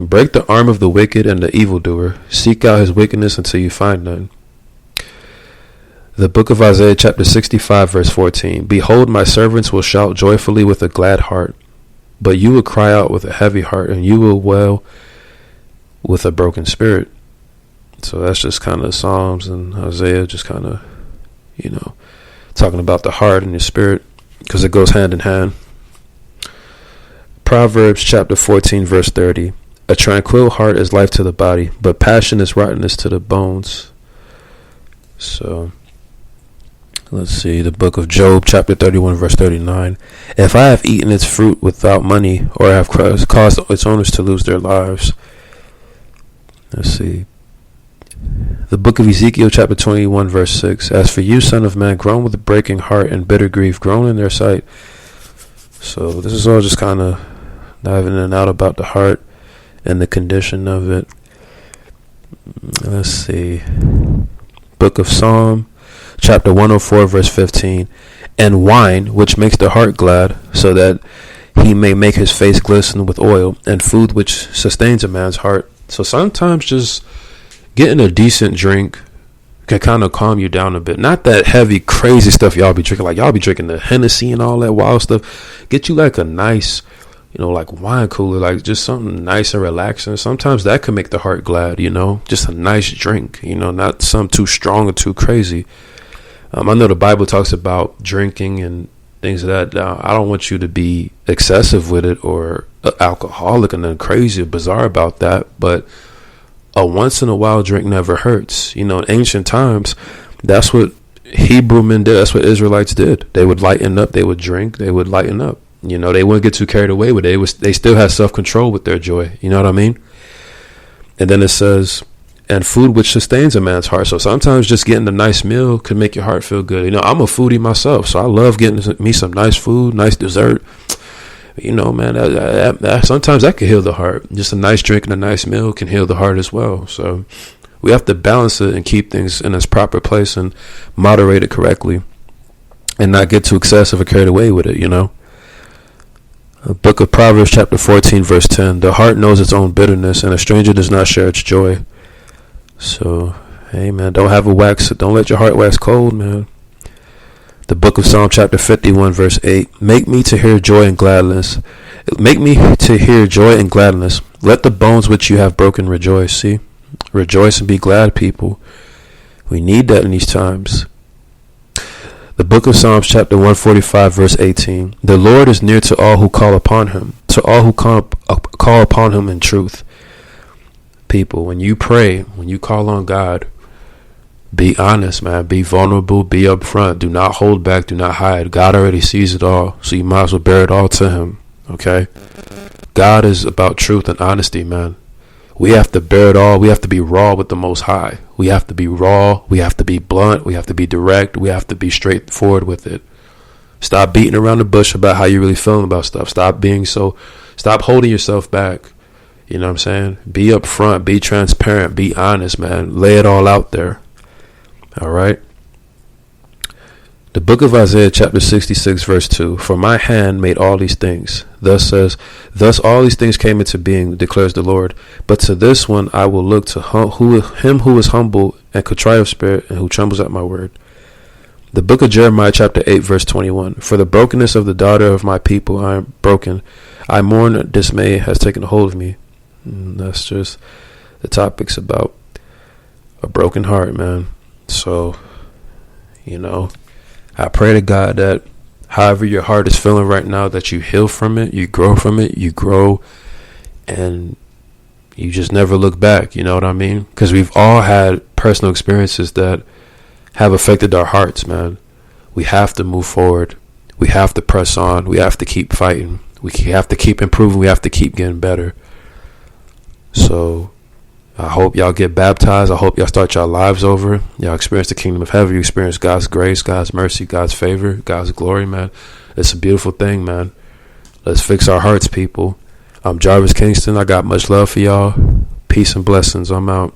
Break the arm of the wicked and the evildoer. Seek out his wickedness until you find none. The book of Isaiah chapter 65 verse 14. Behold, my servants will shout joyfully with a glad heart, but you will cry out with a heavy heart, and you will wail with a broken spirit. So that's just kind of Psalms and Isaiah, just kind of, talking about the heart and the spirit, because it goes hand in hand. Proverbs chapter 14 verse 30. A tranquil heart is life to the body, but passion is rottenness to the bones. So let's see, the book of Job chapter 31 verse 39. If I have eaten its fruit without money, or have caused its owners to lose their lives. Let's see. The book of Ezekiel chapter 21 verse 6. As for you, son of man, groan with a breaking heart and bitter grief, groan in their sight. So this is all just kind of diving in and out about the heart and the condition of it. Let's see. Book of Psalm chapter 104 verse 15. And wine, which makes the heart glad, so that he may make his face glisten with oil, and food which sustains a man's heart. So sometimes just getting a decent drink can kind of calm you down a bit. Not that heavy, crazy stuff y'all be drinking. Like y'all be drinking the Hennessy and all that wild stuff. Get you like a nice, like wine cooler, like just something nice and relaxing. Sometimes that can make the heart glad, just a nice drink, not something too strong or too crazy. I know the Bible talks about drinking and things of that. Now, I don't want you to be excessive with it or alcoholic and then crazy or bizarre about that, but a once in a while drink never hurts. In ancient times, that's what Hebrew men did. That's what Israelites did. They would lighten up. They would drink. They would lighten up. They wouldn't get too carried away with it. They still had self-control with their joy. You know what I mean? And then it says, and food which sustains a man's heart. So sometimes just getting a nice meal can make your heart feel good. I'm a foodie myself, so I love getting me some nice food, nice dessert. Man, that sometimes that can heal the heart. Just a nice drink and a nice meal can heal the heart as well. So we have to balance it and keep things in its proper place and moderate it correctly and not get too excessive or carried away with it, The book of Proverbs chapter 14 verse 10. The heart knows its own bitterness, and a stranger does not share its joy. So, hey man, don't let your heart wax cold, man. The book of Psalm chapter 51 verse 8. Make me to hear joy and gladness. Make me to hear joy and gladness. Let the bones which you have broken rejoice. See? Rejoice and be glad, people. We need that in these times. The book of Psalms chapter 145 verse 18. The Lord is near to all who call upon him, to all who call upon him in truth. People, when you pray, when you call on God, be honest, man. Be vulnerable. Be upfront. Do not hold back. Do not hide. God already sees it all, so you might as well bear it all to him. Okay? God is about truth and honesty, man. We have to bear it all. We have to be raw with the Most High. We have to be raw. We have to be blunt. We have to be direct. We have to be straightforward with it. Stop beating around the bush about how you really feeling about stuff. Stop holding yourself back. You know what I'm saying? Be upfront. Be transparent. Be honest, man. Lay it all out there. All right. The book of Isaiah chapter 66 verse 2. For my hand made all these things. Thus all these things came into being, declares the Lord. But to this one I will look, to him who is humble and contrite of spirit, and who trembles at my word. The book of Jeremiah chapter 8 verse 21. For the brokenness of the daughter of my people I am broken. I mourn, dismay has taken hold of me. And that's just the topics about a broken heart, man. So, I pray to God that however your heart is feeling right now, that you heal from it, you grow from it, and you just never look back. You know what I mean? Because we've all had personal experiences that have affected our hearts, man. We have to move forward. We have to press on. We have to keep fighting. We have to keep improving. We have to keep getting better. So I hope y'all get baptized. I hope y'all start your lives over. Y'all experience the kingdom of heaven. You experience God's grace, God's mercy, God's favor, God's glory, man. It's a beautiful thing, man. Let's fix our hearts, people. I'm Jarvis Kingston. I got much love for y'all. Peace and blessings. I'm out.